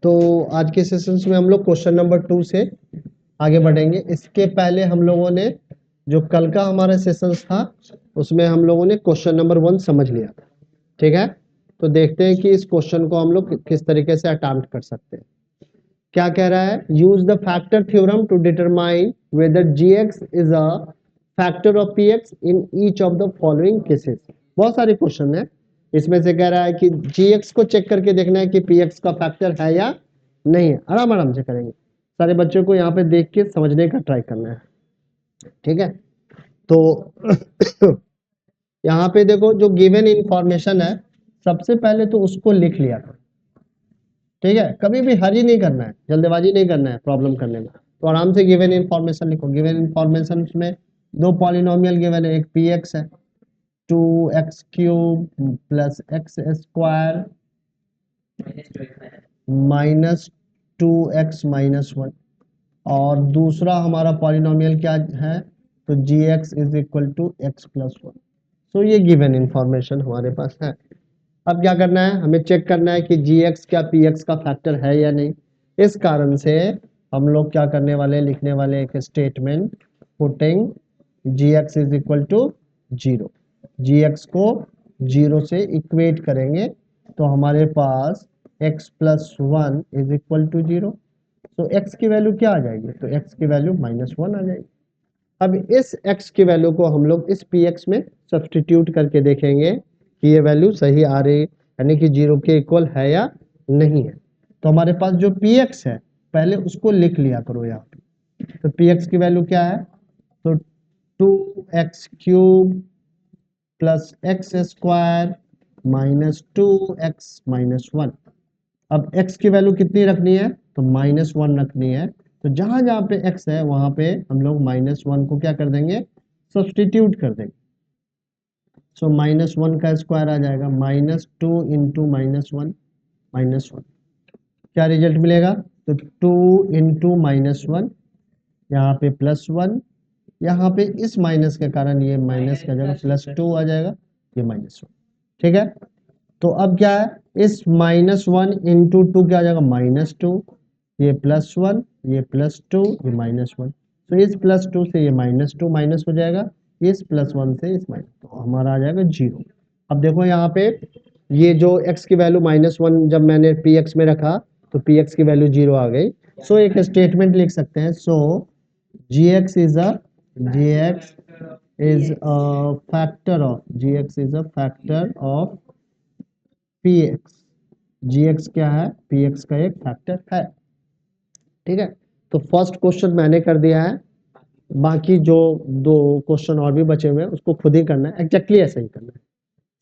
तो आज के सेशंस में हम लोग क्वेश्चन नंबर 2 से आगे बढ़ेंगे। इसके पहले हम लोगों ने जो कल का हमारा सेशंस था उसमें हम लोगों ने क्वेश्चन नंबर 1 समझ लिया था, ठीक है। तो देखते हैं कि इस क्वेश्चन को हम लोग किस तरीके से अटेम्प्ट कर सकते हैं। क्या कह रहा है, use the factor theorem to determine whether gx is a factor of px in each of the following cases. बहुत सारे क्वेश्चन है, इसमें से कह रहा है कि gx को चेक करके देखना है कि px का फैक्टर है या नहीं है। आराम आराम से करेंगे, सारे बच्चों को यहाँ पे देख के समझने का ट्राई करना है, ठीक है। तो यहाँ पे देखो जो गिवन इंफॉर्मेशन है सबसे पहले तो उसको लिख लिया करो, ठीक है। कभी भी हरी नहीं करना है, जल्दबाजी नहीं करना है प्रॉब्लम करने में। तो आराम से गिवन इंफॉर्मेशन लिखो। गिवन इंफॉर्मेशन में दो पॉलिनोमियल गिवन है, एक px है 2x cube plus x square minus 2x minus 1, और दूसरा हमारा पॉलिनोमियल क्या है, तो gx is equal to x plus 1। तो ये गिवन इंफॉर्मेशन हमारे पास है। अब क्या करना है, हमें चेक करना है कि gx क्या px का फैक्टर है या नहीं। इस कारण से हम लोग क्या करने वाले, लिखने वाले एक statement putting gx is equal to 0। gx को 0 से इक्वेट करेंगे तो हमारे पास x plus 1 is equal to 0। तो x की वैल्यू क्या आ जाएगी, तो x की वैल्यू -1 आ जाएगी। अब इस x की वैल्यू को हम लोग इस px में सब्सटीट्यूट करके देखेंगे कि ये वैल्यू सही आ रही, यानी कि 0 के इक्वल है या नहीं है। तो हमारे पास जो px है पहले उसको लिख लिया करो यहाँ पे। तो px की वैल्यू क्या है, तो 2x cube plus x square minus 2x minus 1। अब x की वैल्यू कितनी रखनी है, तो -1 रखनी है। तो जहां जहां पे x है वहां पे हम लोग -1 को क्या कर देंगे, सब्सटीट्यूट कर देंगे। सो -1 का स्क्वायर आ जाएगा, -2 इंटू -1 -1। क्या रिजल्ट मिलेगा, तो 2 इंटू -1, यहाँ पे +1, यहाँ पे इस माइनस के कारण ये माइनस का जगह +2 आ जाएगा, ये -1, ठीक है। तो अब क्या है, इस -1 इंटू 2 क्या आ जाएगा, -2, ये +1, ये +2, ये -1। तो इस +2 से ये -2 माइनस हो जाएगा, इस +1 से इस माइनस, तो हमारा आ जाएगा 0। अब देखो यहाँ पे ये जो x की वैल्यू -1 जब मैंने px में रखा तो px की वैल्यू 0 आ गई। सो एक स्टेटमेंट लिख सकते हैं, सो gx is a factor of px। gx क्या है, px का एक फैक्टर है, ठीक है। तो फर्स्ट क्वेश्चन मैंने कर दिया है, बाकी जो दो क्वेश्चन और भी बचे हुए हैं उसको खुद ही करना है, एग्जैक्टली ऐसा ही करना है,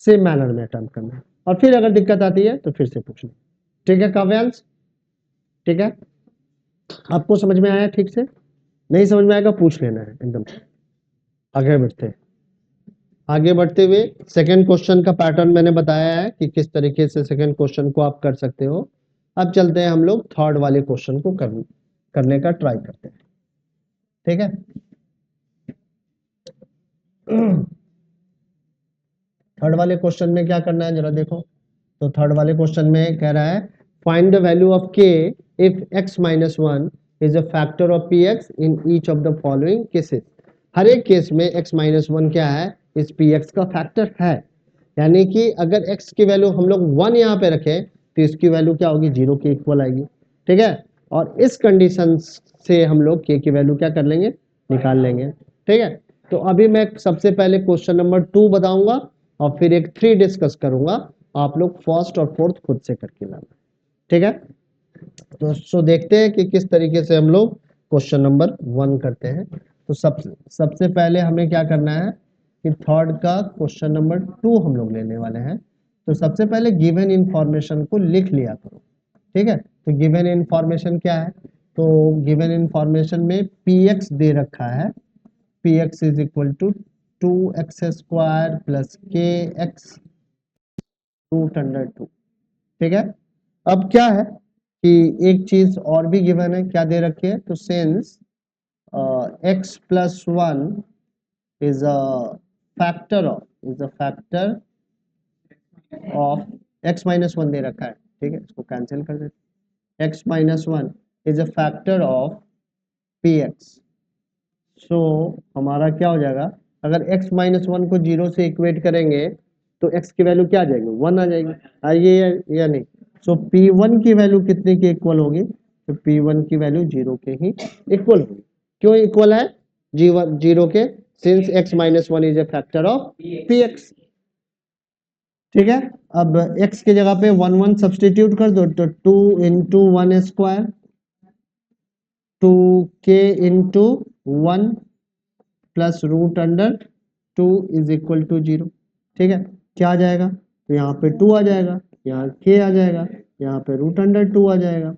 सेम मैनर में अटेम्प्ट करना है। और फिर अगर दिक्कत आती है तो फिर से पूछना, ठीक है काव्यांश, ठीक है। आपको समझ में आया ठीक से, नहीं समझ में आएगा पूछ लेना है एकदम। आगे बढ़ते हुए सेकंड क्वेश्चन का पैटर्न मैंने बताया है कि किस तरीके से सेकंड क्वेश्चन को आप कर सकते हो। अब चलते हैं हम लोग थर्ड वाले क्वेश्चन को करने का ट्राई करते हैं, ठीक है। थर्ड वाले क्वेश्चन में क्या करना है जरा देखो। तो थर्ड वाले क्वेश्चन में कह रहा है, find the value of k if x minus 1 is a factor of px in each of the following cases. हर एक केस में x माइनस 1 क्या है, इस px का फैक्टर है। यानी कि अगर x की वैल्यू हम लोग 1 यहाँ पे रखें तो इसकी वैल्यू क्या होगी, 0 के इक्वल आएगी, ठीक है। और इस कंडीशन से हम लोग k की वैल्यू क्या कर लेंगे, निकाल लेंगे, ठीक है। तो अभी मैं सबसे पहले क्वेश्चन नंबर 2 बताऊंगा और फिर एक 3 डिस्कस करूंगा, आप लोग फर्स्ट और फोर्थ खुद से करके लाना, ठीक है। तो देखते हैं कि किस तरीके से हम लोग क्वेश्चन नंबर 1 करते हैं। तो सबसे पहले हमें क्या करना है कि थर्ड का क्वेश्चन नंबर 2 हम लोग लेने वाले हैं। तो सबसे पहले गिवन इंफॉर्मेशन को लिख लिया करो, ठीक है। तो गिवन इंफॉर्मेशन क्या है, तो गिवन इंफॉर्मेशन में px दे रखा है, px is equal to 2x square plus kx root under 2, ठीक है। अब क्या है कि एक चीज और भी गिवन है, क्या दे रखी है, तो since x plus 1 is a factor of x minus 1 दे रखा है, ठीक है। इसको कैंसिल कर देते, x minus 1 is a factor of px. सो हमारा क्या हो जाएगा, अगर x माइनस 1 को 0 से इक्वेट करेंगे तो x की वैल्यू क्या आ जाएगी, 1 आ जाएगी। आइए या नहीं। सो p1 की वैल्यू कितने के इक्वल होगी, तो p1 की वैल्यू 0 के ही इक्वल होगी। क्यों इक्वल है, g1 0 के, since x minus 1 is a factor of px। ठीक है, अब x की जगह पे 1 1 सब्सटीट्यूट कर दो, तो 2 into 1 square 2k into 1 plus root under 2 is equal to 0। ठीक है, क्या आ जाएगा, तो यहाँ पे 2 आ जाएगा, यहाँ k आ जाएगा, यहाँ पे रूट अंडर 2 आ जाएगा।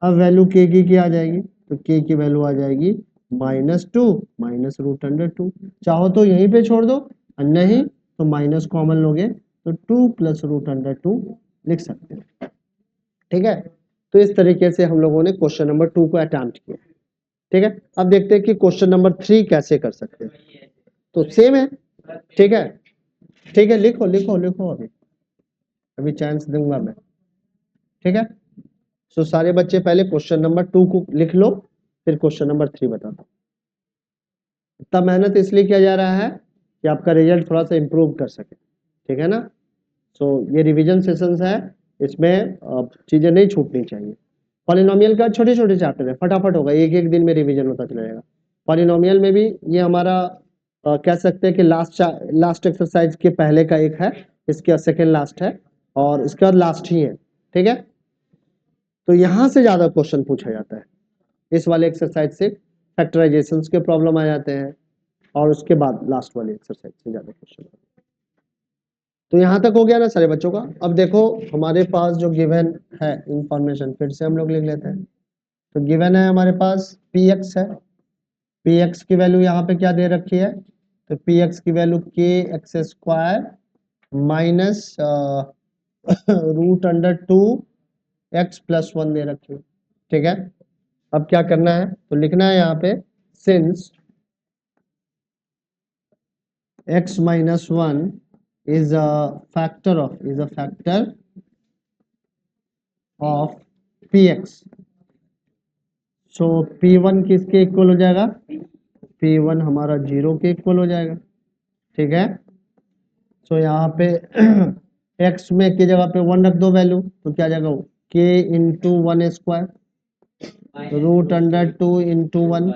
अब वैल्यू k की क्या आ जाएगी, तो k की वैल्यू आ जाएगी -2 माइनस रूट अंडर 2। चाहो तो यहीं पे छोड़ दो, और नहीं तो माइनस कॉमन लोगे तो 2 प्लस रूट अंडर 2 लिख सकते हैं। ठीक है, तो इस तरीके से हम लोगों ने क्वेश्चन नंबर 2 को अटेम्प्ट किया। ठीक है, अब देखते हैं कि क्वेश्चन नंबर 3 कैसे कर सकते हैं। तो सेम है, ठीक है, ठीक है, लिखो लिखो लिखो, अभी अभी चांस दूंगा मैं। ठीक है, सो सारे बच्चे पहले क्वेश्चन नंबर 2 को लिख लो, फिर क्वेश्चन नंबर 3 बताता हूं। इतना मेहनत इसलिए किया जा रहा है कि आपका रिजल्ट थोड़ा सा इंप्रूव कर सके। ठीक है ना, सो ये रिवीजन सेशंस है, इसमें चीजें नहीं छूटनी चाहिए। पॉलिनोमियल का छोटे छोटे चैप्टर है, फटाफट होगा, एक एक दिन में रिवीजन होता चला जाएगा। पॉलिनोमियल में भी ये हमारा कह सकते हैं कि लास्ट एक्सरसाइज के पहले का एक है, इसका सेकेंड लास्ट है, और इसका लास्ट ही है। ठीक है, तो यहां से ज्यादा क्वेश्चन पूछा जाता है, इस वाले एक्सरसाइज से फैक्टराइजेशन के प्रॉब्लम आ जाते हैं, और उसके बाद लास्ट वाले एक्सरसाइज से ज्यादा क्वेश्चन। तो यहां तक हो गया ना सारे बच्चों का। अब देखो हमारे पास जो गिवन है इंफॉर्मेशन, फिर से हम लोग लिख लेते हैं। तो गिवन है हमारे पास px है, px की वैल्यू यहाँ पे क्या दे रखी है, तो px की value k x square minus root under 2 x plus 1 दे रखी है। ठीक है, अब क्या करना है, तो लिखना है यहाँ पे since x minus 1 is a factor of px, so p1 किसके इक्वल हो जाएगा, p1 हमारा 0 के इक्वल हो जाएगा। ठीक है, सो यहाँ पे x में की जगह पे 1 रख दो वैल्यू, तो क्या जाएगा, k into 1 square root under 2 into 1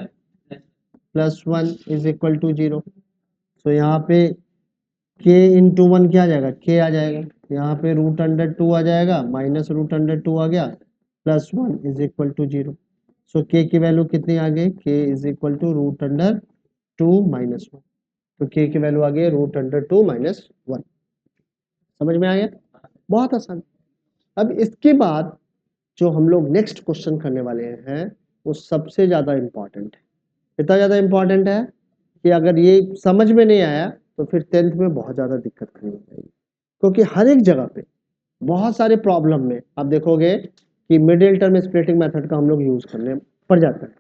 plus 1 is equal to 0। So यहाँ पे k इंटू 1 क्या आ जाएगा, k आ जाएगा, यहाँ पे रूट अंडर 2 आ जाएगा, माइनस रूट अंडर 2 आ गया, plus 1 is equal to 0। So k की वैल्यू कितनी आ गई, k is equal to root under 2 minus 1। तो k की वैल्यू आ गई रूट अंडर 2 माइनस 1। समझ में आ गया, बहुत आसान। अब इसके बाद जो हम लोग नेक्स्ट क्वेश्चन करने वाले हैं वो सबसे ज्यादा इंपॉर्टेंट है। इतना ज्यादा इंपॉर्टेंट है कि अगर ये समझ में नहीं आया तो फिर 10th में बहुत ज्यादा दिक्कत करनी पड़ेगी, क्योंकि हर एक जगह पे बहुत सारे प्रॉब्लम में आप देखोगे कि मिडिल टर्म स्प्लिटिंग मेथड का हम लोग यूज करने पड़ जाता है।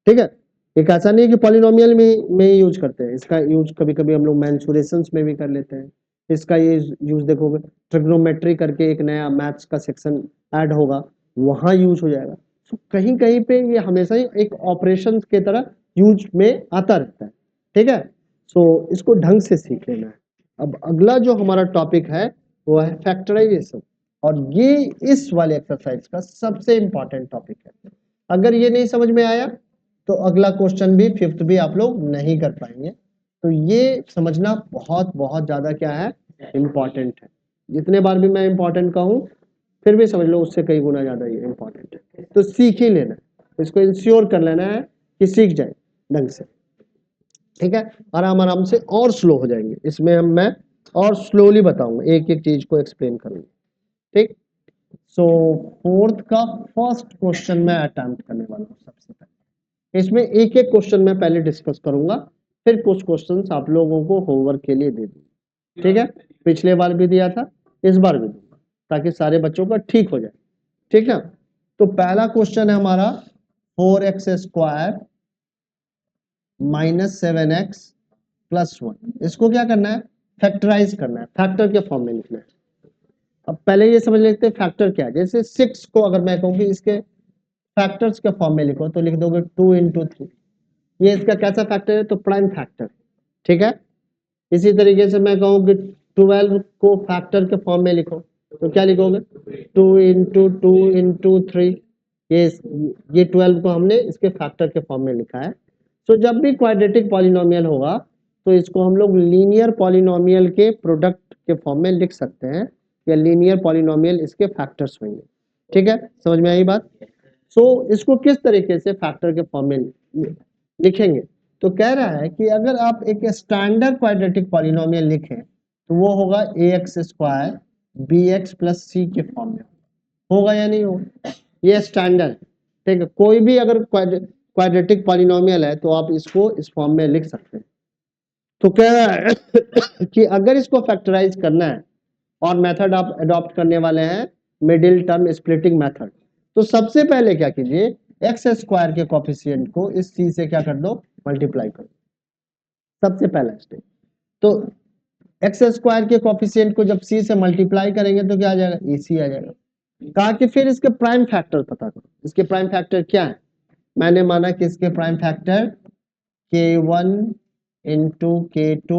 ठीक है, एक ऐसा नहीं है कि पॉलिनोमियल में ही यूज करते हैं, इसका यूज कभी कभी हम लोग मेंसुरेशंस में भी कर लेते हैं। इसका ये यूज देखोगे, ट्रिग्नोमेट्री करके एक नया मैथ्स का सेक्शन ऐड होगा, वहां यूज हो जाएगा। तो कहीं कहीं पे ये हमेशा ही एक ऑपरेशन के तरह यूज में आता रहता है। ठीक है, सो इसको ढंग से सीख लेना है। अब अगला जो हमारा टॉपिक है वो है फैक्टराइजेशन, और ये इस वाले एक्सरसाइज का सबसे इंपॉर्टेंट टॉपिक है। अगर ये नहीं समझ में आया तो अगला क्वेश्चन भी, फिफ्थ भी आप लोग नहीं कर पाएंगे। तो ये समझना बहुत बहुत ज्यादा क्या है, इंपॉर्टेंट है। जितने बार भी मैं इंपॉर्टेंट कहूँ फिर भी समझ लो उससे कई गुना ज्यादा ये इंपॉर्टेंट है, तो सीख ही लेना है, इसको इंश्योर कर लेना है कि सीख जाए ढंग से। ठीक है, आराम आराम से और स्लो हो जाएंगे इसमें, हम मैं और स्लोली बताऊंगा, एक एक चीज को एक्सप्लेन करूंगा। ठीक, सो फोर्थ का फर्स्ट क्वेश्चन मैं अटेम्प्ट करने वाला हूँ सबसे पहले। इसमें एक एक क्वेश्चन मैं पहले डिस्कस करूंगा, फिर कुछ क्वेश्चंस आप लोगों को होमवर्क के लिए दे दूंगा। ठीक है, पिछले बार भी दिया था, इस बार भी दूंगा, ताकि सारे बच्चों का ठीक हो जाए। ठीक है, तो पहला क्वेश्चन है हमारा 4x square minus 7x plus 1। इसको क्या करना है, फैक्टराइज करना है, फैक्टर के फॉर्म में लिखना है। अब पहले ये समझ लेते हैं फैक्टर क्या है। जैसे 6 को अगर मैं कहूँ कि इसके फैक्टर्स के फॉर्म में लिखो तो लिख दोगे 2 इंटू 3। ये इसका कैसा फैक्टर है? तो प्राइम फैक्टर, ठीक है। इसी तरीके से मैं कहूँ कि 12 को फैक्टर के फॉर्म में लिखो तो क्या लिखोगे? 2 इंटू 2 इंटू 3। ये 12 को हमने इसके फैक्टर के फॉर्म में लिखा है। तो जब भी क्वाड्रेटिक पॉलिनोमियल होगा तो इसको हम लोग लीनियर पॉलिनोमियल के प्रोडक्ट के फॉर्म में लिख सकते हैं, या लीनियर पॉलिनोमियल इसके फैक्टर्स होंगे, ठीक है। समझ में आई बात? इसको किस तरीके से फैक्टर के फॉर्म में लिखेंगे? तो कह रहा है कि अगर आप एक स्टैंडर्ड क्वाड्रेटिक पॉलिनोमियल लिखें तो वो होगा ax स्क्वायर bx प्लस सी के फॉर्म में। होगा या नहीं होगा? ये स्टैंडर्ड, ठीक है। कोई भी अगर क्वाड्रेटिक पॉलिनोमियल है तो आप इसको इस फॉर्म में लिख सकते हैं। तो कह रहा है कि अगर इसको फैक्टराइज करना है और मेथड आप अडॉप्ट करने वाले हैं मिडिल टर्म स्प्लिटिंग मेथड, तो सबसे पहले क्या कीजिए, एक्स स्क्वायर के कोफिशिएंट को इस सी से क्या कर दो? मल्टीप्लाई कर दो। सबसे पहला स्टेप। तो एक्स स्क्वायर के कोफिशिएंट को जब सी से मल्टीप्लाई करेंगे तो क्या आ जाएगा? ए सी आ जाएगा। कहा कि फिर इसके प्राइम फैक्टर पता करो। इसके प्राइम फैक्टर क्या है? मैंने माना कि इसके prime factor k1 into k2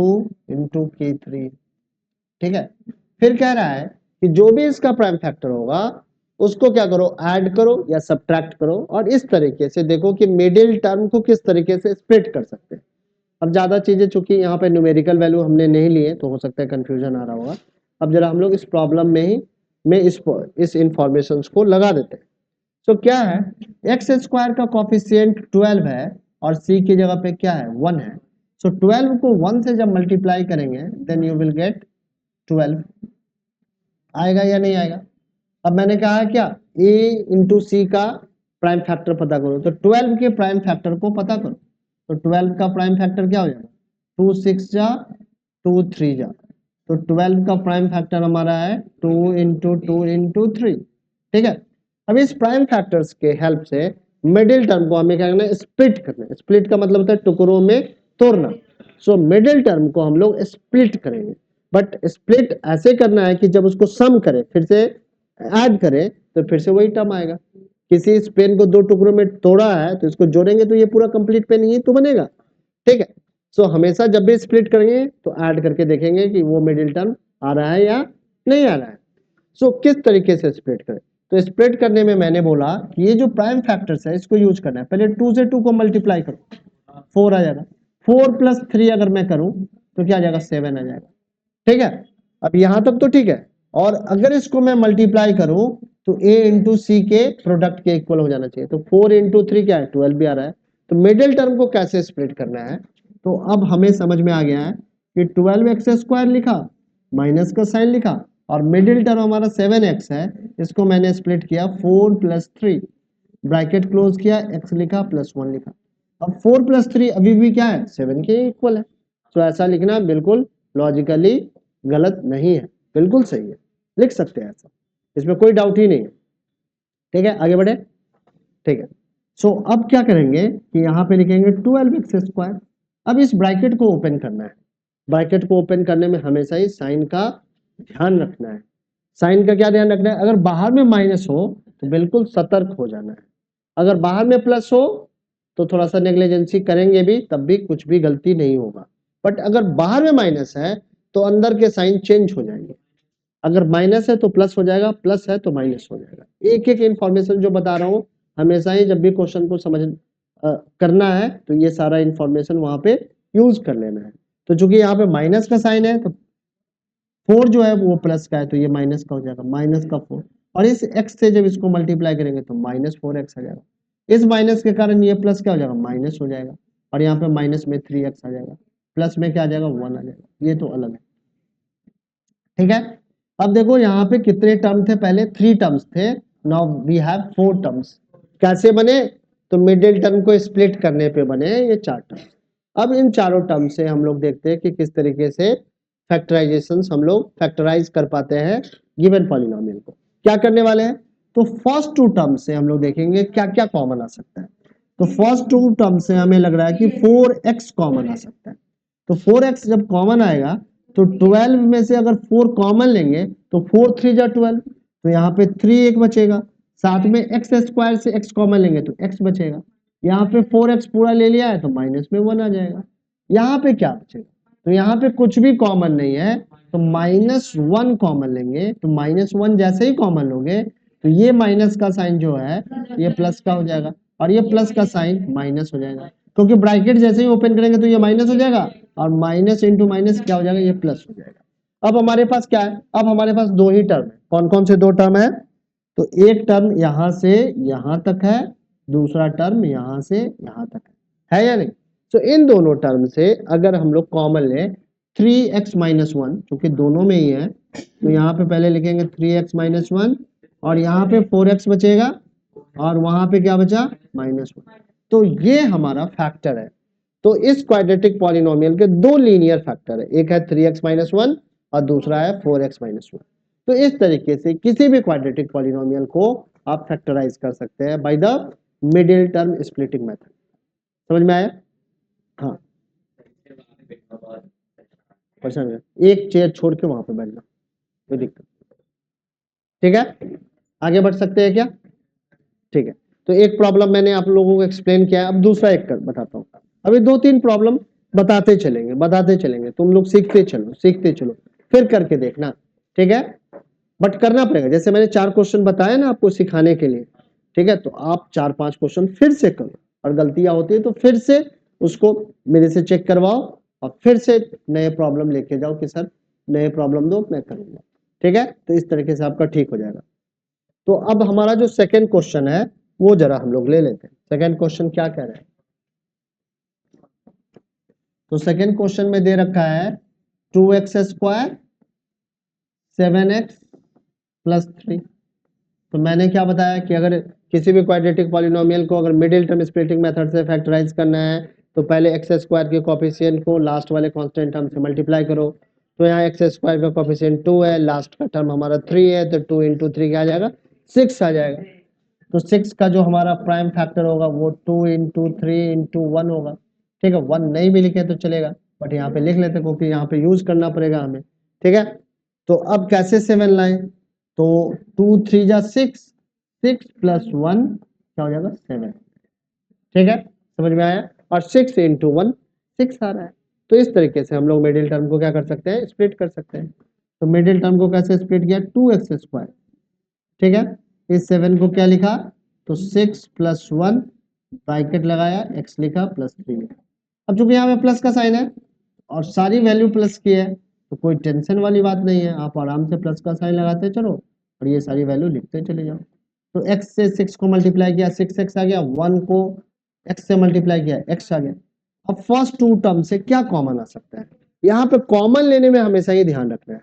into k3, ठीक है। फिर कह रहा है कि जो भी इसका प्राइम फैक्टर होगा उसको क्या करो? ऐड करो या सब्ट्रैक्ट करो, और इस तरीके से देखो कि मिडिल टर्म को किस तरीके से स्प्लिट कर सकते हैं। अब ज्यादा चीजें चूंकि यहाँ पे न्यूमेरिकल वैल्यू हमने नहीं लिए तो हो सकता है कंफ्यूजन आ रहा होगा। अब जरा हम लोग इस प्रॉब्लम में ही इस इंफॉर्मेशन को लगा देते हैं। तो क्या है? एक्स स्क्वायर का कॉफिशिएंट 12 है और सी की जगह पे क्या है? 1 है। सो 12 को 1 से जब मल्टीप्लाई करेंगे देन यू विल गेट 12। आएगा या नहीं आएगा? अब मैंने कहा क्या? a इंटू सी का प्राइम फैक्टर पता करो, तो 12 के प्राइम फैक्टर को पता करो। तो 12 का प्राइम फैक्टर क्या हो जाएगा? 2 6 जा 2 3 जा, तो 12 का प्राइम फैक्टर हमारा है 2 इंटू 2 इंटू 3, ठीक है। अब इस प्राइम फैक्टर्स के हेल्प से मिडिल टर्म को हमें क्या करना है? स्प्लिट करना है। स्प्लिट का मतलब होता है टुकड़ों में तोड़ना। सो मिडिल टर्म को हम लोग स्प्लिट करेंगे, बट स्प्लिट ऐसे करना है कि जब उसको सम करे फिर से ऐड करें तो फिर से वही टर्म आएगा। किसी इस पेन को 2 टुकड़ों में तोड़ा है तो इसको जोड़ेंगे तो ये पूरा कंप्लीट पेन ही तो बनेगा, ठीक है। सो हमेशा जब भी स्प्लिट करेंगे तो ऐड करके देखेंगे कि वो मिडिल टर्म आ रहा है या नहीं आ रहा है। सो किस तरीके से स्प्लिट करें? तो स्प्लिट करने में मैंने बोला कि ये जो प्राइम फैक्टर्स है इसको यूज करना है। पहले 2 से 2 को मल्टीप्लाई करो, 4 आ जाएगा। 4 प्लस 3 अगर मैं करूं तो क्या आ जाएगा? 7 आ जाएगा, ठीक है। अब यहां तक तो ठीक है। और अगर इसको मैं मल्टीप्लाई करूं तो a इंटू सी के प्रोडक्ट के इक्वल हो जाना चाहिए। तो 4 इंटू 3 क्या है? 12 भी आ रहा है। तो मिडिल टर्म को कैसे स्प्लिट करना है? तो अब हमें समझ में आ गया है कि 12 एक्स स्क्वायर लिखा, माइनस का साइन लिखा, और मिडिल टर्म हमारा 7x है, इसको मैंने स्प्लिट किया 4 प्लस 3, ब्रैकेट क्लोज किया, x लिखा प्लस 1 लिखा। अब 4 प्लस 3 अभी भी क्या है? 7 के इक्वल है। तो ऐसा लिखना बिल्कुल लॉजिकली गलत नहीं है, बिल्कुल सही है, लिख सकते हैं ऐसा, इसमें कोई डाउट ही नहीं है, ठीक है। आगे बढ़े, ठीक है। अब क्या करेंगे कि यहाँ पे लिखेंगे 12 एक्स स्क्वायर। अब इस ब्रैकेट को ओपन करना है। ब्रैकेट को ओपन करने में हमेशा ही साइन का ध्यान रखना है। साइन का क्या ध्यान रखना है? अगर बाहर में माइनस हो तो बिल्कुल सतर्क हो जाना है। अगर बाहर में प्लस हो तो थोड़ा सा नेग्लिजेंसी करेंगे भी तब भी कुछ भी गलती नहीं होगा। बट अगर बाहर में माइनस है तो अंदर के साइन चेंज हो जाएंगे। अगर माइनस है तो प्लस हो जाएगा, प्लस है तो माइनस हो जाएगा। एक एक इंफॉर्मेशन जो बता रहा हूँ हमेशा ही जब भी क्वेश्चन को समझ करना है तो ये सारा इंफॉर्मेशन वहां पे यूज कर लेना है। तो चूंकि यहाँ पे माइनस का साइन है तो 4 जो है वो प्लस का है तो ये माइनस का हो जाएगा, माइनस का 4। और इस x से जब इसको मल्टीप्लाई करेंगे तो माइनस 4x आ जाएगा। इस माइनस के कारण ये प्लस क्या हो जाएगा? माइनस हो जाएगा। और यहाँ पे माइनस में 3x आ जाएगा, प्लस में क्या आ जाएगा? 1 आ जाएगा। ये तो अलग है, ठीक है। अब देखो यहाँ पे कितने टर्म थे? पहले 3 टर्म्स थे, नाउ वी हैव 4 टर्म्स। कैसे बने? तो मिडिल टर्म को स्प्लिट करने पे बने ये 4 टर्म्स। अब इन चारों टर्म से हम लोग देखते हैं कि किस तरीके से फैक्टराइजेशन हम लोग फैक्टराइज कर पाते हैं गिवन पॉलिनोमियल को। क्या करने वाले हैं? तो फर्स्ट 2 टर्म से हम लोग देखेंगे क्या क्या कॉमन आ सकता है। तो फर्स्ट 2 टर्म से हमें लग रहा है कि 4x कॉमन आ सकता है। तो 4x जब कॉमन आएगा तो 12 में से अगर 4 कॉमन लेंगे तो 4 3 जा 12, तो यहाँ पे 3 एक बचेगा, साथ में एक्स स्क्वायर से एक्स कॉमन लेंगे तो एक्स बचेगा। यहाँ पे 4x पूरा ले लिया है तो माइनस में 1 आ जाएगा। यहाँ पे क्या बचेगा, तो यहाँ पे कुछ भी कॉमन नहीं है तो -1 कॉमन लेंगे, तो -1 जैसे ही कॉमन लोगे तो ये माइनस का साइन जो है ये प्लस का हो जाएगा और ये प्लस का साइन माइनस हो जाएगा, क्योंकि ब्रैकेट जैसे ही ओपन करेंगे तो ये माइनस हो जाएगा और माइनस इंटू माइनस क्या हो जाएगा, ये प्लस हो जाएगा। अब हमारे पास क्या है, अब हमारे पास दो ही टर्म है। कौन कौन से दो टर्म है, तो एक टर्म यहां से यहां तक है, दूसरा टर्म यहां से यहां तक है या नहीं। तो इन दोनों टर्म से अगर हम लोग कॉमन लें 3x माइनस वन, क्योंकि दोनों में ही है, तो यहाँ पे पहले लिखेंगे 3x माइनस वन और यहाँ पे 4x बचेगा और वहां पे क्या बचा -1। तो ये हमारा फैक्टर है। तो इस क्वाड्रेटिक पॉलिनोमियल के दो लीनियर फैक्टर है, एक है 3x माइनस वन और दूसरा है 4x माइनस वन। तो इस तरीके से किसी भी क्वाड्रेटिक पॉलिनोमियल को आप फैक्टराइज कर सकते हैं by the middle term splitting method. समझ में आया? हाँ, परेशान एक चेयर छोड़ के वहां पे बैठना, कोई दिक्कत। ठीक है, आगे बढ़ सकते हैं क्या? ठीक है, तो एक प्रॉब्लम मैंने आप लोगों को एक्सप्लेन किया, अब दूसरा एक कर बताता हूँ। अभी दो तीन प्रॉब्लम बताते चलेंगे, तुम लोग सीखते चलो फिर करके देखना। ठीक है, बट करना पड़ेगा, जैसे मैंने 4 क्वेश्चन बताए ना आपको सिखाने के लिए। ठीक है, तो आप 4-5 क्वेश्चन फिर से करो और गलतियां होती है तो फिर से उसको मेरे से चेक करवाओ और फिर से नए प्रॉब्लम लेके जाओ कि सर नए प्रॉब्लम दो मैं करूंगा। ठीक है, तो इस तरीके से आपका ठीक हो जाएगा। तो अब हमारा जो सेकंड क्वेश्चन है वो जरा हम लोग ले लेते हैं। सेकंड क्वेश्चन क्या कह रहे हैं, तो सेकंड क्वेश्चन में दे रखा है 2x स्क्वायर 7x प्लस 3। तो मैंने क्या बताया कि अगर किसी भी क्वाड्रेटिक पॉलिनोमियल को अगर मिडिल टर्म स्प्लिटिंग मेथड से फैक्टराइज करना है तो पहले एक्स स्क्वायर के कोफिशिएंट को लास्ट वाले कांस्टेंट टर्म से मल्टीप्लाई करो। तो यहाँ एक्स स्क्वायर का कोफिशिएंट 2 है, लास्ट का टर्म हमारा 3 है, तो 2 इंटू 3 क्या आ जाएगा 6 आ जाएगा। तो 6 का जो हमारा प्राइम फैक्टर होगा वो 2 इंटू 3 इंटू 1 होगा। ठीक है, 1 नहीं भी लिखे तो चलेगा बट यहाँ पे लिख लेते हैं क्योंकि यहाँ पे यूज करना पड़ेगा हमें। ठीक है, तो अब कैसे 7 लाएं, तो 2 3 जा 6, 6 प्लस 1 क्या हो जाएगा 7। ठीक है, समझ में आया, और 6 इंटू 1 6 आ रहा है। तो इस तरीके से हम लोग मिडिल टर्म को क्या कर सकते हैं, स्प्लिट कर सकते हैं। तो मिडिल टर्म को कैसे स्प्लिट किया, 2x स्क्वायर। ठीक है, इस 7 को क्या लिखा, तो 6 प्लस 1 ब्रैकेट लगाया, x लिखा प्लस 3 लिखा। अब चूंकि यहाँ पे प्लस का साइन है और सारी वैल्यू प्लस की है तो कोई टेंशन वाली बात नहीं है, आप आराम से प्लस का साइन लगाते चलो और ये सारी वैल्यू लिखते चले जाओ। तो x से 6 को मल्टीप्लाई किया 6x आ गया, 1 को x से मल्टीप्लाई किया x आ गया। अब फर्स्ट टू टर्म से क्या कॉमन आ सकता है, यहाँ पे कॉमन लेने में हमेशा ही ध्यान रखना है।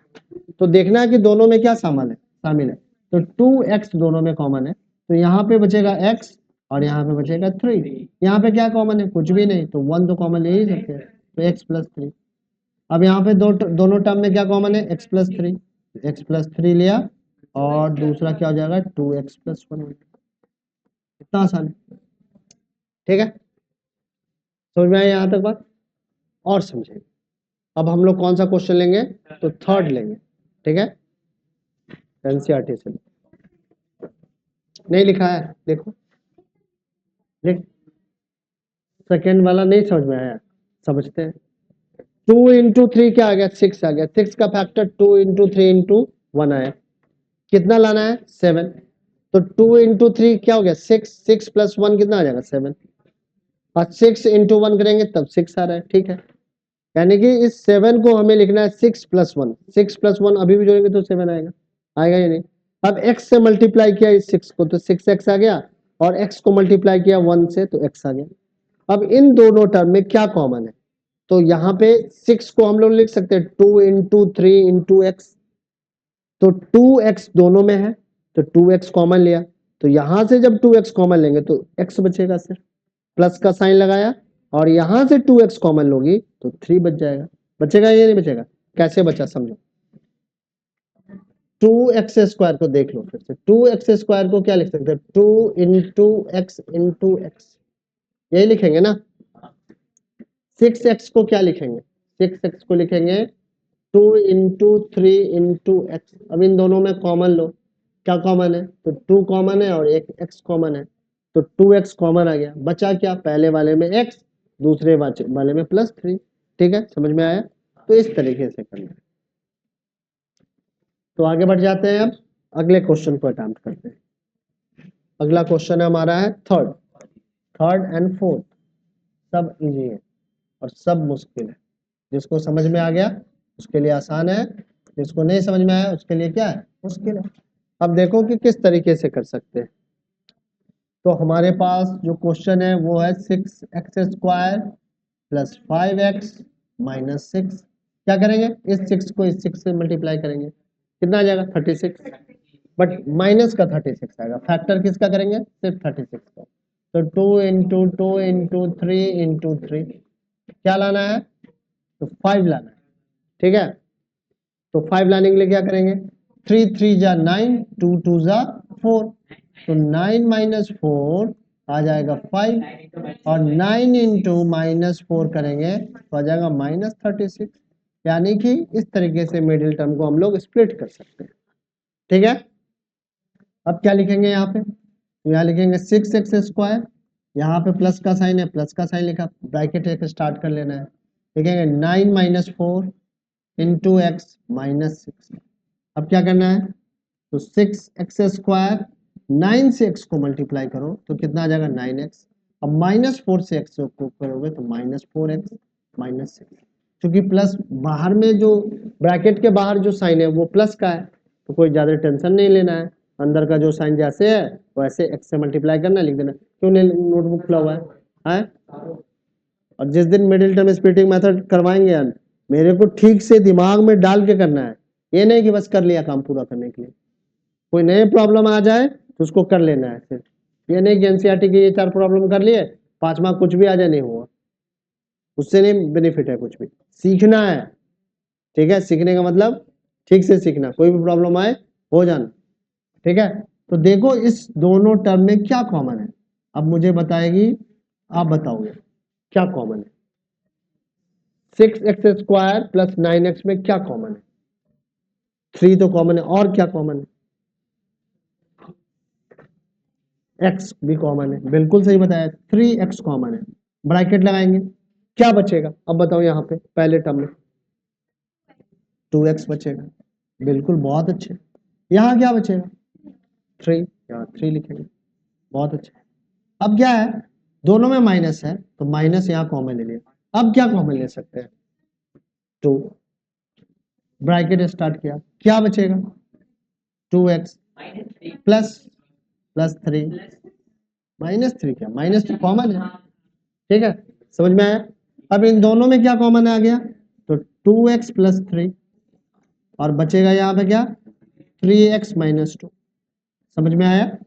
तो देखना है कि दोनों में क्या शामिल है। तो 2x दोनों में कॉमन है, तो यहाँ पे बचेगा x और यहाँ पे बचेगा 3। यहाँ पे क्या कॉमन है, कुछ भी नहीं, तो 1 तो कॉमन ले ही सकते हैं, तो x प्लस 3। अब यहाँ पे दोनों टर्म में क्या कॉमन है, x प्लस 3, x प्लस 3 लिया और दूसरा क्या हो जाएगा 2x प्लस 1। इतना आसान है। ठीक है, समझ में आया यहाँ तक बात, और समझेंगे। अब हम लोग कौन सा क्वेश्चन लेंगे, तो थर्ड लेंगे। ठीक है, एनसीईआरटी से नहीं लिखा है, देखो देख, सेकेंड वाला नहीं समझ में आया, समझते हैं। 2 इंटू 3 क्या आ गया 6 आ गया, 6 का फैक्टर 2 इंटू 3 इंटू 1 आया, कितना लाना है 7। तो 2 इंटू 3 क्या हो गया 6, 6 प्लस 1 कितना आ जाएगा 7 और 6 इंटू 1 करेंगे तब 6 आ रहा है। ठीक है, यानी कि इस 7 को हमें लिखना है 6 प्लस 1, 6 प्लस 1 अभी भी जोड़ेंगे तो 7 आएगा, आएगा या नहीं। अब x से मल्टीप्लाई किया इस 6 को तो 6x आ गया और x को मल्टीप्लाई किया 1 से तो x आ गया। अब इन दोनों टर्म में क्या कॉमन है, तो यहाँ पे 6 को हम लोग लिख सकते हैं 2 इंटू 3 इंटू एक्स, तो 2x दोनों में है तो 2x कॉमन लिया, तो यहां से जब 2x कॉमन लेंगे तो x बचेगा सिर्फ, प्लस का साइन लगाया और यहां से 2x कॉमन लोगी तो 3 बच जाएगा। बचेगा या नहीं बचेगा, कैसे बचा समझो। 2x स्क्वायर को देख लो फिर से, 2x स्क्वायर को क्या लिख सकते हैं 2 इंटू एक्स इंटू एक्स, यही लिखेंगे ना। 6x को क्या लिखेंगे, 6x को लिखेंगे 2 इंटू 3 इंटू एक्स। अब इन दोनों में कॉमन लो, क्या कॉमन है? तो 2 कॉमन है और एक x कॉमन है, तो 2x कॉमन आ गया, बचा क्या? पहले वाले में x, दूसरे वाले में +3। ठीक है, समझ में आया? तो इस तरीके से करना है। तो आगे बढ़ जाते हैं, अब अगले क्वेश्चन को अटेम्प्ट करते हैं। अगला क्वेश्चन हमारा है थर्ड एंड फोर्थ, सब इजी है और सब मुश्किल है। जिसको समझ में आ गया उसके लिए आसान है, जिसको नहीं समझ में आया उसके लिए क्या है? मुश्किल है। अब देखो कि किस तरीके से कर सकते हैं। तो हमारे पास जो क्वेश्चन है वो है 6x² प्लस 5x माइनस 6। क्या करेंगे? इस 6 को इस 6 से मल्टीप्लाई करेंगे, कितना आ जाएगा? 36। बट माइनस का 36 आएगा, फैक्टर किसका करेंगे? सिर्फ 36 का। तो 2 इंटू 2 इंटू 3 इंटू 3, क्या लाना है? तो 5 लाना है। ठीक है, तो 5 लाने के लिए क्या करेंगे? 3 3 जा 9, 2 2 जा 4, तो 9 माइनस 4 आ जाएगा 5, और 9 इंटू -4 करेंगे तो आ जाएगा -36। यानी कि इस तरीके से मिडिल टर्म को हम लोग स्प्लिट कर सकते हैं। ठीक है, अब क्या लिखेंगे यहाँ पे? तो यहाँ लिखेंगे 6x², यहाँ पे प्लस का साइन है, प्लस का साइन लिखा, ब्रैकेट एक स्टार्ट कर लेना है। लिखेंगे 9 माइनस 4 इंटू एक्स माइनस 6। अब क्या करना है? तो 6x², 9 से x को मल्टीप्लाई करो तो कितना आ जाएगा? 9x। अब -4 से x को करोगे तो -4x माइनस 6। क्योंकि प्लस बाहर में जो ब्रैकेट के बाहर जो साइन है वो प्लस का है, तो कोई ज्यादा टेंशन नहीं लेना है। अंदर का जो साइन जैसे है वैसे x से मल्टीप्लाई करना, लिख देना। क्यों नहीं नोटबुक खुला हुआ है? और जिस दिन मिडिल टर्म स्प्लिटिंग मेथड करवाएंगे यार, मेरे को ठीक से दिमाग में डाल के करना है, ये नहीं कि बस कर लिया काम पूरा करने के लिए। कोई नए प्रॉब्लम आ जाए तो उसको कर लेना है सिर्फ, ये नहीं कि एनसीईआरटी की ये 4 प्रॉब्लम कर लिए 5 मार्क कुछ भी आ जाए नहीं हुआ, उससे नहीं बेनिफिट है कुछ भी। सीखना है, ठीक है, सीखने का मतलब ठीक से सीखना, कोई भी प्रॉब्लम आए हो जाना। ठीक है, तो देखो इस दोनों टर्म में क्या कॉमन है, अब मुझे बताएगी, आप बताओगे क्या कॉमन है? 6x² प्लस 9x में क्या कॉमन है? 3 तो कॉमन है, और क्या कॉमन है? x भी कॉमन है, बिल्कुल सही बताया, 3x कॉमन है। ब्रैकेट लगाएंगे, क्या बचेगा? अब बताओ यहाँ पे पहले टर्म में 2x बचेगा, बिल्कुल बहुत अच्छे। यहाँ क्या बचेगा? 3, यहाँ 3 लिखेंगे, बहुत अच्छा। अब क्या है? दोनों में माइनस है तो माइनस यहाँ कॉमन ले लिया। अब क्या कॉमन ले सकते हैं? 2, ब्रैकेट स्टार्ट किया, क्या बचेगा? 2x प्लस प्लस 3 -3, क्या माइनस तो कॉमन है। ठीक है, समझ में आया? अब इन दोनों में क्या कॉमन आ गया? तो 2x प्लस 3, और बचेगा यहाँ पे क्या? 3x minus 2। समझ में आया?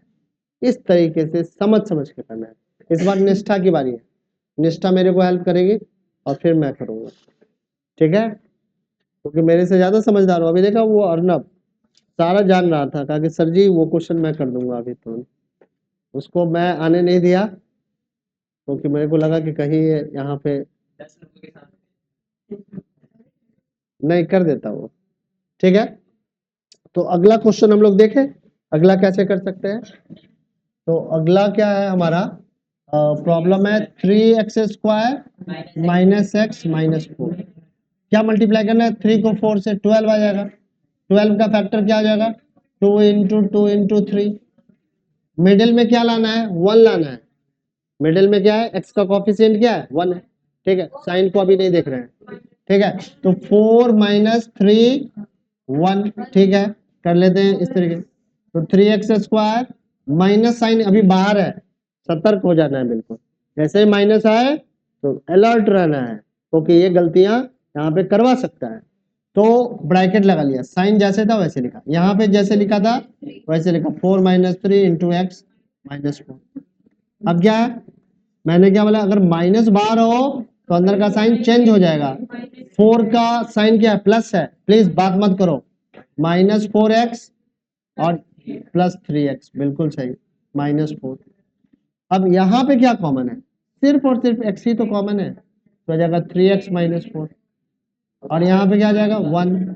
इस तरीके से समझ समझ के करना है। इस बार निष्ठा की बारी है, निष्ठा मेरे को हेल्प करेगी और फिर मैं करूंगा। ठीक है, क्योंकि मेरे से ज्यादा समझदार हो। अभी देखा वो अर्नब सारा जान रहा था, कहा कि सर जी वो क्वेश्चन मैं कर दूंगा अभी तुरंत, उसको मैं आने नहीं दिया क्योंकि मेरे को लगा कि कहीं यहाँ पे नहीं कर देता वो। ठीक है, तो अगला क्वेश्चन हम लोग देखें, अगला कैसे कर सकते हैं। तो अगला क्या है हमारा? प्रॉब्लम है 3x² माइनस x माइनस 4। क्या मल्टीप्लाई करना है? 3 को 4 से 12 आ जाएगा, 12 का फैक्टर क्या आ जाएगा? 2 इंटू 2 इंटू 3। मिडिल में क्या लाना है? 1 लाना है। मिडिल में क्या है? x का कोफिशिएंट क्या है? 1 है। ठीक है, साइन को अभी नहीं देख रहे हैं। ठीक है, तो 4 माइनस 3 1। ठीक है, कर लेते हैं इस तरीके। तो 3x² माइनस साइन अभी बाहर है, सतर्क हो जाना है बिल्कुल। जैसे ही माइनस आए तो अलर्ट रहना है, क्योंकि ये गलतियां यहाँ पे करवा सकता है। तो ब्रैकेट लगा लिया, साइन जैसे था वैसे लिखा, यहाँ पे जैसे लिखा था वैसे लिखा, 4 माइनस 3 इंटू एक्स माइनस 4। अब क्या है? मैंने क्या बोला? अगर माइनस बाहर हो तो अंदर का साइन चेंज हो जाएगा। 4 का साइन क्या है? प्लस है, प्लीज बात मत करो। -4x और +3x, बिल्कुल सही, -4। अब यहाँ पे क्या कॉमन है? सिर्फ और सिर्फ x ही तो कॉमन है, तो आ जाएगा 3x माइनस 4, और यहाँ पे क्या आ जाएगा? 1।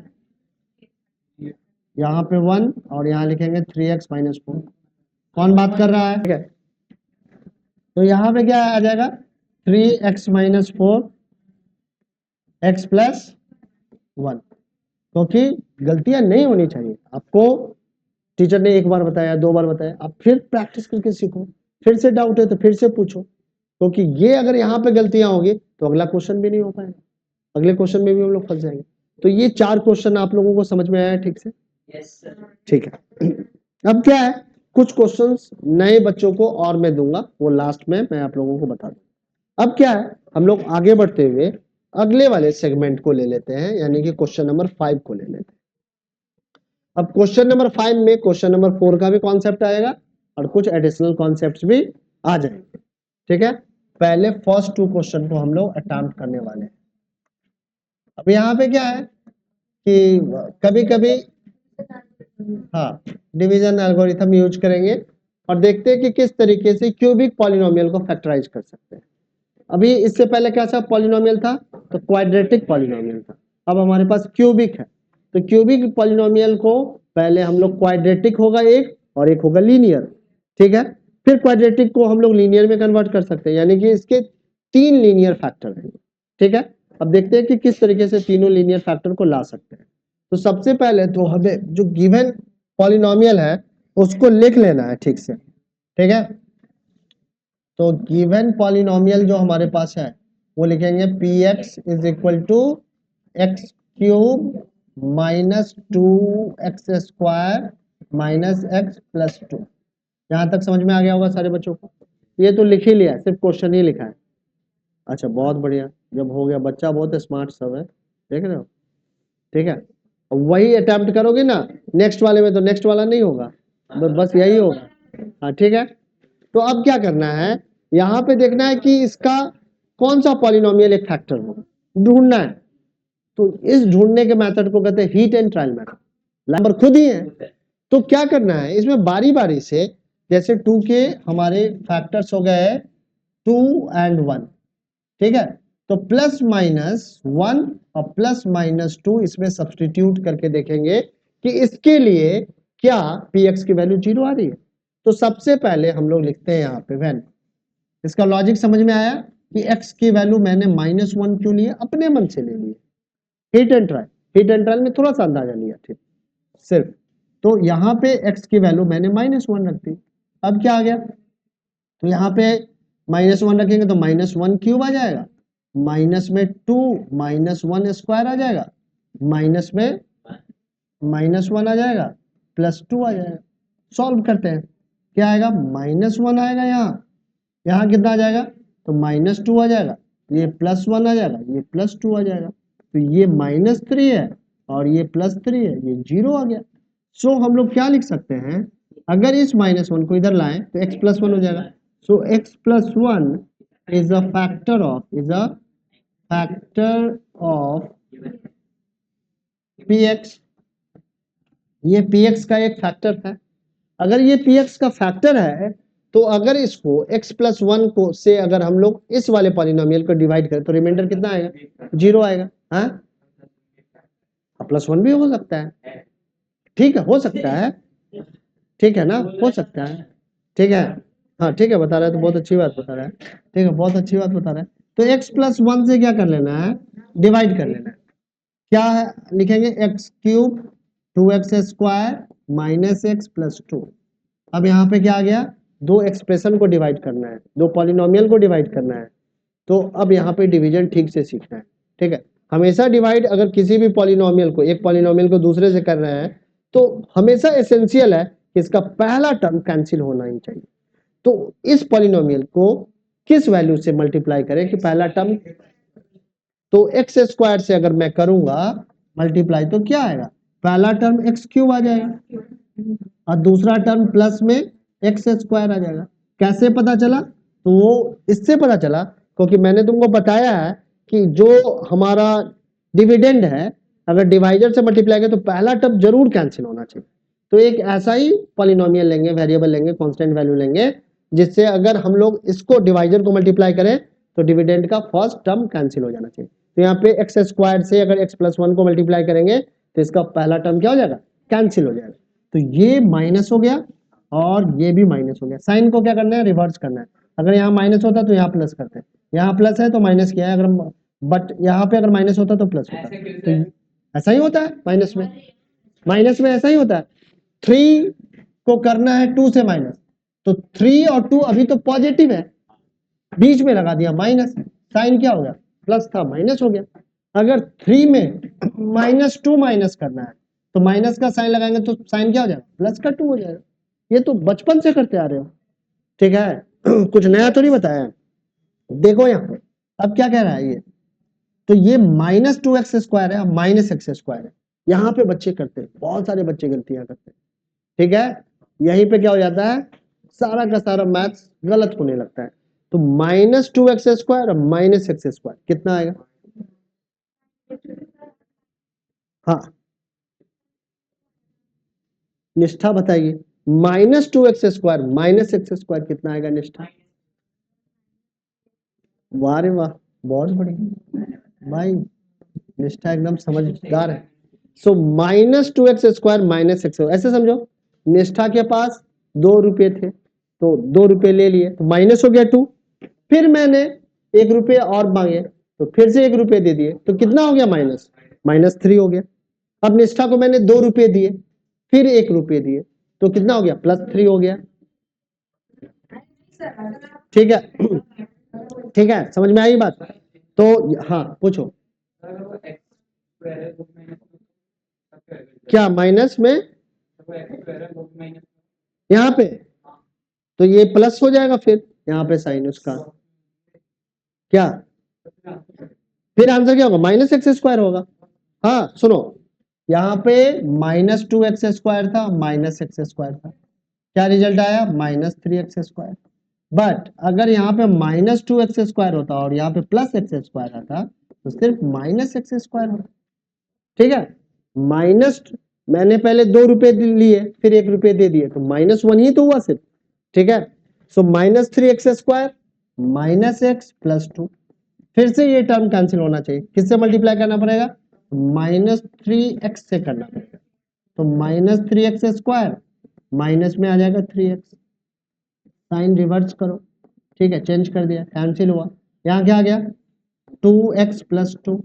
यहाँ पे 1 और यहाँ लिखेंगे 3x माइनस 4। कौन बात कर रहा है? ठीक है, तो यहाँ पे क्या आ जाएगा 3x माइनस 4 x प्लस 1, क्योंकि गलतियां नहीं होनी चाहिए। आपको टीचर ने एक बार बताया, 2 बार बताया, आप फिर प्रैक्टिस करके सीखो, फिर से डाउट है तो फिर से पूछो, क्योंकि ये अगर यहाँ पे गलतियां होगी तो अगला क्वेश्चन भी नहीं हो पाएगा, अगले क्वेश्चन में भी हम लोग फंस जाएंगे। तो ये 4 क्वेश्चन आप लोगों को समझ में आया ठीक से? Yes sir. ठीक है, अब क्या है, कुछ क्वेश्चंस नए बच्चों को और मैं दूंगा, वो लास्ट में मैं आप लोगों को बता दूंगा। अब क्या है, हम लोग आगे बढ़ते हुए अगले वाले सेगमेंट को ले लेते हैं, यानी कि क्वेश्चन नंबर 5 को ले लेते हैं। अब क्वेश्चन नंबर 5 में क्वेश्चन नंबर 4 का भी कॉन्सेप्ट आएगा और कुछ एडिशनल कॉन्सेप्ट्स भी आ जाएंगे। ठीक है, पहले फर्स्ट 2 क्वेश्चन को हम लोग अटेम्प्ट करने वाले हैं। अब यहाँ पे क्या है कि कभी कभी हाँ डिवीजन एल्गोरिथम यूज करेंगे और देखते हैं कि किस तरीके से क्यूबिक पॉलिनोमियल को फैक्टराइज कर सकते हैं। अभी इससे पहले क्या था, पॉलिनोमियल था तो क्वाड्रेटिक पॉलिनोमियल था, अब हमारे पास क्यूबिक है। तो क्यूबिक पॉलिनोमियल को पहले हम लोग क्वाड्रेटिक होगा एक और एक होगा लीनियर, ठीक है, फिर क्वाड्रेटिक को हम लोग लीनियर में कन्वर्ट कर सकते हैं, यानी कि इसके 3 लीनियर फैक्टर हैं। ठीक है, अब देखते हैं कि किस तरीके से तीनों लीनियर फैक्टर को ला सकते हैं। तो सबसे पहले तो हमें जो गिवन पॉलिनोमियल है उसको लिख लेना है ठीक से। ठीक है, तो गिवन पॉलिनोमियल जो हमारे पास है वो लिखेंगे P x is equal to x cube minus 2x² minus x plus 2। यहाँ तक समझ में आ गया होगा सारे बच्चों को? ये तो लिख ही लिया है, सिर्फ क्वेश्चन ही लिखा है। अच्छा बहुत बढ़िया, जब हो गया, बच्चा बहुत स्मार्ट सब है, देख रहे हो? ठीक है, वही अटेम्प्ट करोगे ना नेक्स्ट वाले में, तो नेक्स्ट वाला नहीं होगा, बस यही होगा। हाँ ठीक है, तो अब क्या करना है, यहाँ पे देखना है कि इसका कौन सा पॉलिनोमियल एक फैक्टर हो, ढूंढना है। तो इस ढूंढने के मेथड को कहते हैं heat and trial method, number खुद ही है। तो क्या करना है, इसमें बारी बारी से, जैसे 2 के हमारे फैक्टर्स हो गए 2 and 1, ठीक है, तो प्लस माइनस 1 और प्लस माइनस 2 इसमें सब्सटीट्यूट करके देखेंगे कि इसके लिए क्या px की वैल्यू 0 आ रही है। तो सबसे पहले हम लोग लिखते हैं यहाँ पे व्हेन, इसका लॉजिक समझ में आया कि x की वैल्यू मैंने -1 क्यों लिए, अपने मन से ले लिए, hit and trial, hit and trial में थोड़ा सा अंदाजा लिया ठीक सिर्फ। तो यहाँ पे x की वैल्यू मैंने -1 रख दी। अब क्या आ गया, तो यहाँ पे -1 रखेंगे तो -1 क्यूब आ जाएगा, माइनस में 2 -1 स्क्वायर आ जाएगा, माइनस में -1 आ जाएगा, प्लस 2 आ जाएगा। सॉल्व करते हैं, क्या आएगा, -1 आएगा, यहाँ यहाँ कितना आ जाएगा, तो -2 आ जाएगा, ये +1 आ जाएगा, ये +2 आ जाएगा, तो ये -3 है और ये +3 है, ये 0 आ गया। सो हम लोग क्या लिख सकते हैं, अगर इस -1 को इधर लाएं तो x + 1 हो जाएगा। सो x + 1 is a factor of px, ये px का एक फैक्टर है। अगर ये px का फैक्टर है तो अगर इसको x + 1 को से अगर हम लोग इस वाले पॉलिनोमियल को डिवाइड करें तो रिमाइंडर कितना आएगा, 0 आएगा। हाँ, +1 भी हो सकता है, ठीक है, हो सकता है, ठीक है ना, हो सकता है, ठीक है, हाँ ठीक है, बता रहा है तो बहुत अच्छी बात बता रहा है, ठीक है, बहुत अच्छी बात बता रहा है। तो x + 1 से क्या कर लेना है, डिवाइड कर लेना है, क्या है लिखेंगे, x³ 2x² minus x plus 2। अब यहाँ पे क्या आ गया, दो एक्सप्रेशन को डिवाइड करना है, दो पॉलिनोमियल को डिवाइड करना है, तो अब यहाँ पे डिवीजन ठीक से सीखना है। ठीक है, हमेशा डिवाइड अगर किसी भी पॉलिनोमियल को, एक पॉलिनोमियल को दूसरे से कर रहे हैं तो हमेशा एसेंशियल है कि इसका पहला टर्म कैंसिल होना ही चाहिए। तो इस पॉलिनोमियल को किस वैल्यू से मल्टीप्लाई करें कि पहला टर्म, तो x² से अगर मैं करूंगा मल्टीप्लाई तो क्या आएगा, पहला टर्म x³ आ जाएगा और दूसरा टर्म प्लस में x² आ जाएगा। कैसे पता चला, तो वो इससे पता चला क्योंकि मैंने तुमको बताया है कि जो हमारा डिविडेंड है अगर डिवाइजर से मल्टीप्लाई करें तो पहला टर्म जरूर कैंसिल होना चाहिए। तो एक ऐसा ही पॉलिनोमियल लेंगे, वेरिएबल लेंगे, कांस्टेंट वैल्यू लेंगे, जिससे अगर हम लोग इसको डिवाइजर को मल्टीप्लाई करें तो डिविडेंड का फर्स्ट टर्म कैंसिल हो जाना चाहिए। तो यहाँ पे x² से अगर x + 1 को मल्टीप्लाई करेंगे तो इसका पहला टर्म क्या हो जाएगा, कैंसिल हो जाएगा। तो ये माइनस हो गया और ये भी माइनस हो गया। साइन को क्या करना है, रिवर्स करना है। अगर यहाँ माइनस होता तो यहाँ प्लस करते हैं, यहाँ प्लस है तो माइनस किया है, अगर बट यहाँ पे अगर माइनस होता तो प्लस होता। तो ऐसा ही होता है माइनस में ऐसा ही होता है। 3 को करना है 2 से माइनस, तो 3 और 2 अभी तो पॉजिटिव है, बीच में लगा दिया माइनस, साइन क्या हो गया, प्लस था माइनस हो गया। अगर 3 में -2 माइनस करना है तो माइनस का साइन लगाएंगे तो साइन क्या हो जाएगा, प्लस का 2 हो जाएगा। ये तो बचपन से करते आ रहे हो, ठीक है। कुछ नया तो नहीं बताया है। देखो यहाँ पे अब क्या कह रहा है ये, तो ये -2x² है, -x² है। यहाँ पे बच्चे करते हैं, बहुत सारे बच्चे गलतियां करते हैं, ठीक है। यहीं पे क्या हो जाता है, सारा का सारा मैथ्स गलत होने लगता है। तो -2x² और -x² कितना आएगा, हाँ निष्ठा बताइए। -2x² -x² कितना आएगा निष्ठा, वाह रे वाह, बहुत बढ़िया भाई, निष्ठा एकदम समझदार है। सो -2x² -x, ऐसे समझो, निष्ठा के पास 2 रुपए थे तो 2 रुपए ले लिए तो माइनस हो गया 2, फिर मैंने 1 रुपये और मांगे तो फिर से 1 रुपये दे दिए तो कितना हो गया, -3 हो गया। अब निष्ठा को मैंने 2 रुपये दिए फिर 1 रुपये दिए तो कितना हो गया, +3 हो गया, ठीक है। ठीक है, समझ में आई बात। तो हाँ पूछो, क्या माइनस में यहाँ पे, तो ये प्लस हो जाएगा, फिर यहाँ पे साइन उसका क्या, फिर आंसर क्या होगा, -x² होगा। हाँ सुनो, यहाँ पे -2x² था, -x² था, क्या रिजल्ट आया, -3x²। बट अगर यहाँ पे -2x² होता और यहाँ पे +x² आता तो सिर्फ -x² होता, ठीक है। माइनस, मैंने पहले 2 रुपए लिए फिर 1 रुपये दे दिए तो -1 ही तो हुआ सिर्फ, ठीक है। सो -3x² -x +2, फिर से ये टर्म कैंसिल होना चाहिए, किससे मल्टीप्लाई करना पड़ेगा, -3x से करना पड़ेगा। तो -3x² माइनस में आ जाएगा 3x, साइन रिवर्स करो, ठीक है, चेंज कर दिया, कैंसिल हुआ। यहाँ क्या आ गया, 2x +2,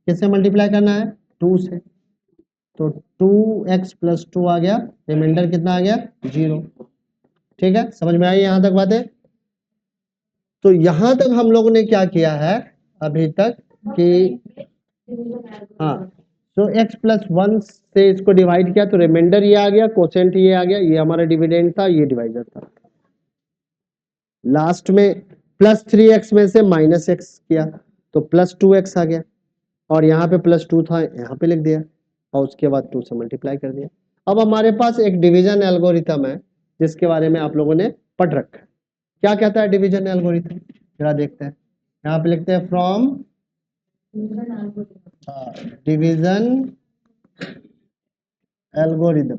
किससे मल्टीप्लाई करना है, 2 से, तो 2x +2 आ गया, रिमाइंडर कितना आ गया, 0, ठीक है। समझ में आई यहां तक बातें। तो यहां तक हम लोगों ने क्या किया है अभी तक कि, हाँ, तो x +1 से इसको डिवाइड किया तो रिमाइंडर ये आ गया, कोसेंट ये आ गया, ये हमारा डिविडेंड था, ये डिवाइजर था। लास्ट में +3x में से -x किया तो +2x आ गया, और यहाँ पे +2 था यहाँ पे लिख दिया, और उसके बाद 2 से मल्टीप्लाई कर दिया। अब हमारे पास एक डिवीजन एल्गोरिथम है जिसके बारे में आप लोगों ने पढ़ रखा है। क्या कहता है डिवीजन एल्गोरिथम, जरा देखते हैं। यहाँ पे लिखते हैं फ्रॉम डिवीजन एल्गोरिथम,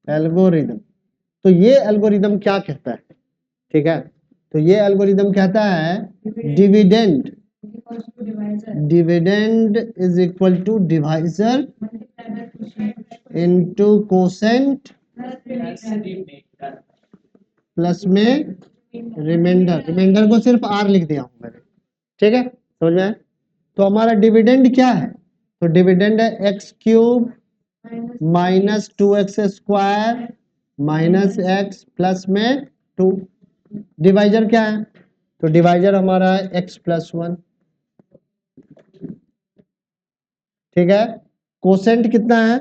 एल्गोरिथम। तो ये एल्गोरिथम क्या कहता है, ठीक है। तो ये एल्गोरिथम कहता है dividend, dividend is equal to divisor into quotient plus में रिमाइंडर, रिमाइंडर को सिर्फ r लिख दिया हूं मैंने, ठीक है, समझ में आया। तो हमारा डिविडेंड क्या है, तो डिविडेंड है x³ -2x² -x प्लस में 2। डिवाइजर क्या है, तो डिवाइजर हमारा है x +1, ठीक है। कोसेंट कितना है,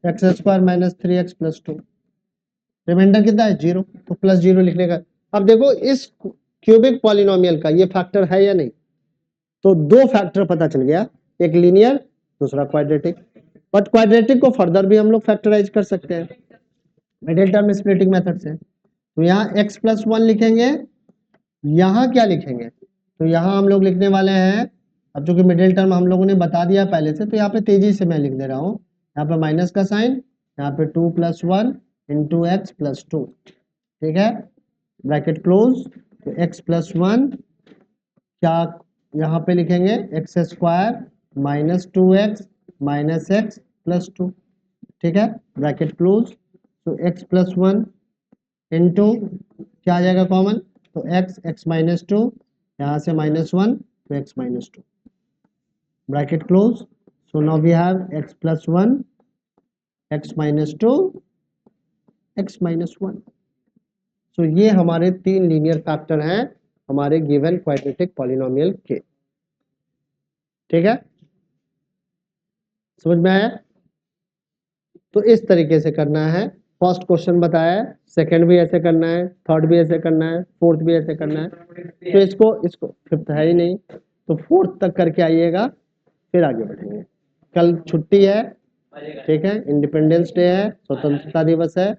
x² -3x + 2, रिमाइंडर कितना है 0, तो +0 लिखने का। अब देखो इस क्यूबिक पॉलिनोमियल का ये फैक्टर है या नहीं, तो 2 फैक्टर पता चल गया, एक लीनियर दूसरा क्वाड्रेटिक, बट क्वाड्रेटिक को फर्दर भी हम लोग फैक्टराइज कर सकते हैं मिडिल टर्म स्प्लिटिंग मेथड से। तो यहाँ x +1 लिखेंगे, यहाँ क्या लिखेंगे, तो यहाँ हम लोग लिखने वाले हैं, अब चूंकि मिडिल टर्म हम लोगों ने बता दिया पहले से तो यहाँ पे तेजी से मैं लिख दे रहा हूँ, यहाँ पे माइनस का साइन, यहाँ पे 2 + 1 × x + 2, ठीक है, ब्रैकेट क्लोज। तो x +1 क्या यहाँ पे लिखेंगे x square minus 2x minus x plus 2, ठीक है, ब्रैकेट क्लोज। तो x प्लस 1 इंटू क्या आ जाएगा कॉमन, तो x माइनस 2, यहाँ से माइनस 1 तो x minus 2, bracket close. So now we have x plus 1, x minus 2, x minus 1। So ये हमारे 3 लीनियर फैक्टर हैं हमारे गिवन क्वाड्रेटिक पॉलिनोमियल के, ठीक है, समझ में आया। तो इस तरीके से करना है। फर्स्ट क्वेश्चन बताया है, सेकंड भी ऐसे करना है, थर्ड भी ऐसे करना है, फोर्थ भी ऐसे करना है। तो इसको फिफ्थ है ही नहीं, तो फोर्थ तक करके आइएगा, फिर आगे बढ़ेंगे। कल छुट्टी है, ठीक है, इंडिपेंडेंस डे है, स्वतंत्रता दिवस है,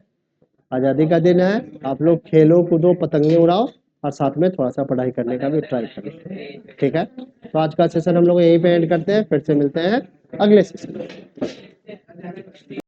आज़ादी का दिन है। आप लोग खेलो कूदो पतंगे उड़ाओ और साथ में थोड़ा सा पढ़ाई करने का भी ट्राई करें, ठीक है। तो आज का सेशन हम लोग यहीं पे एंड करते हैं, फिर से मिलते हैं अगले सेशन में।